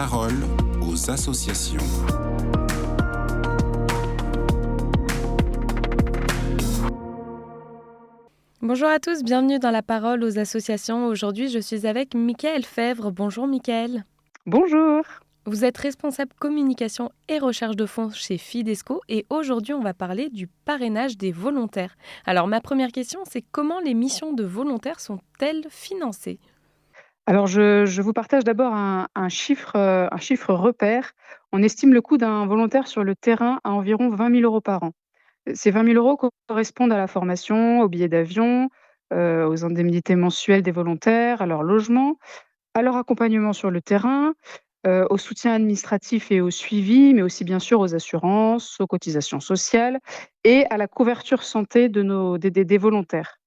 parole aux associations. Bonjour à tous, bienvenue dans la parole aux associations. Aujourd'hui, je suis avec Mickaël Fèvre. Bonjour Mickaël. Bonjour. Vous êtes responsable communication et recherche de fonds chez Fidesco et aujourd'hui, on va parler du parrainage des volontaires. Alors, ma première question, c'est comment les missions de volontaires sont-elles financées ? Alors je vous partage d'abord un chiffre repère. On estime le coût d'un volontaire sur le terrain à environ 20 000 € par an. Ces 20 000 € correspondent à la formation, aux billets d'avion, aux indemnités mensuelles des volontaires, à leur logement, à leur accompagnement sur le terrain, au soutien administratif et au suivi, mais aussi bien sûr aux assurances, aux cotisations sociales et à la couverture santé de nos des volontaires.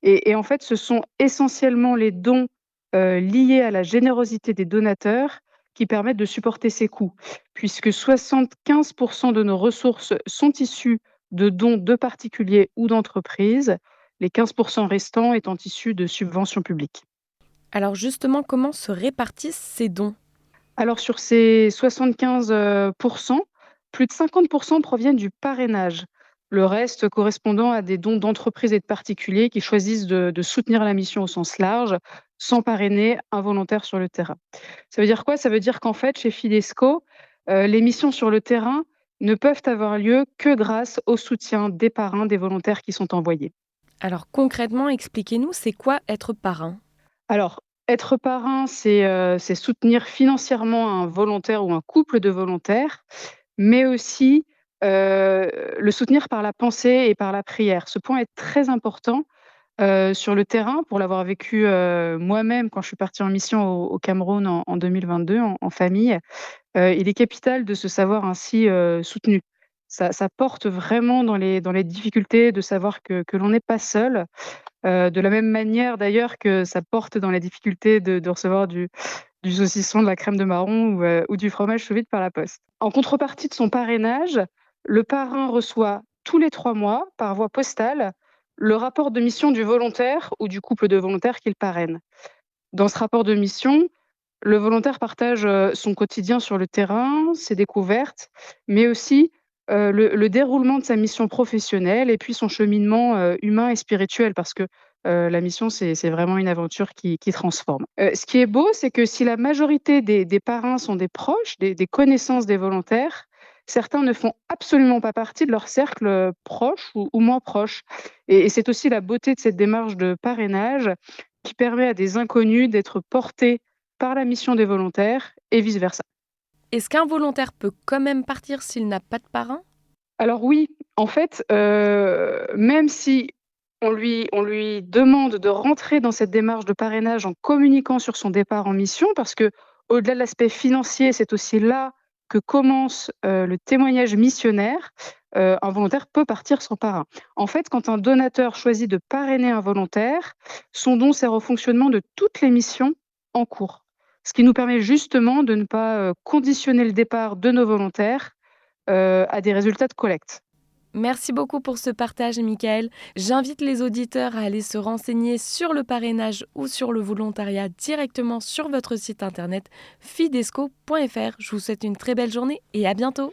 Et en fait, ce sont essentiellement les dons, liés à la générosité des donateurs qui permettent de supporter ces coûts, puisque 75 de nos ressources sont issues de dons de particuliers ou d'entreprises, les 15 restants étant issus de subventions publiques. Alors justement, comment se répartissent ces dons ? Alors sur ces 75 plus de 50 proviennent du parrainage. Le reste correspondant à des dons d'entreprises et de particuliers qui choisissent de soutenir la mission au sens large, sans parrainer un volontaire sur le terrain. Ça veut dire quoi? Ça veut dire qu'en fait, chez Fidesco, les missions sur le terrain ne peuvent avoir lieu que grâce au soutien des parrains des volontaires qui sont envoyés. Alors concrètement, expliquez-nous, c'est quoi être parrain ? Alors, être parrain, c'est soutenir financièrement un volontaire ou un couple de volontaires, mais aussi, le soutenir par la pensée et par la prière. Ce point est très important, sur le terrain pour l'avoir vécu, moi-même quand je suis partie en mission au Cameroun en 2022 en famille. Il est capital de se savoir ainsi, soutenu. Ça porte vraiment dans les difficultés de savoir que l'on n'est pas seul. De la même manière d'ailleurs que ça porte dans la difficulté de recevoir du saucisson, de la crème de marron ou du fromage sous vide par la poste. En contrepartie de son parrainage, le parrain reçoit tous les 3 mois, par voie postale, le rapport de mission du volontaire ou du couple de volontaires qu'il parraine. Dans ce rapport de mission, le volontaire partage, son quotidien sur le terrain, ses découvertes, mais aussi, le déroulement de sa mission professionnelle et puis son cheminement, humain et spirituel parce que, la mission c'est vraiment une aventure qui transforme. Ce qui est beau, c'est que si la majorité des parrains sont des proches, des connaissances des volontaires, certains ne font absolument pas partie de leur cercle, proche ou moins proche et c'est aussi la beauté de cette démarche de parrainage qui permet à des inconnus d'être portés par la mission des volontaires et vice versa. Est-ce qu'un volontaire peut quand même partir s'il n'a pas de parrain ? Alors oui, en fait, même si on lui demande de rentrer dans cette démarche de parrainage en communiquant sur son départ en mission, parce que au-delà de l'aspect financier, c'est aussi là que commence, le témoignage missionnaire, un volontaire peut partir sans parrain. En fait, quand un donateur choisit de parrainer un volontaire, son don sert au fonctionnement de toutes les missions en cours. Ce qui nous permet justement de ne pas, conditionner le départ de nos volontaires, à des résultats de collecte. Merci beaucoup pour ce partage, Mickaël. J'invite les auditeurs à aller se renseigner sur le parrainage ou sur le volontariat directement sur votre site internet fidesco.fr. Je vous souhaite une très belle journée et à bientôt.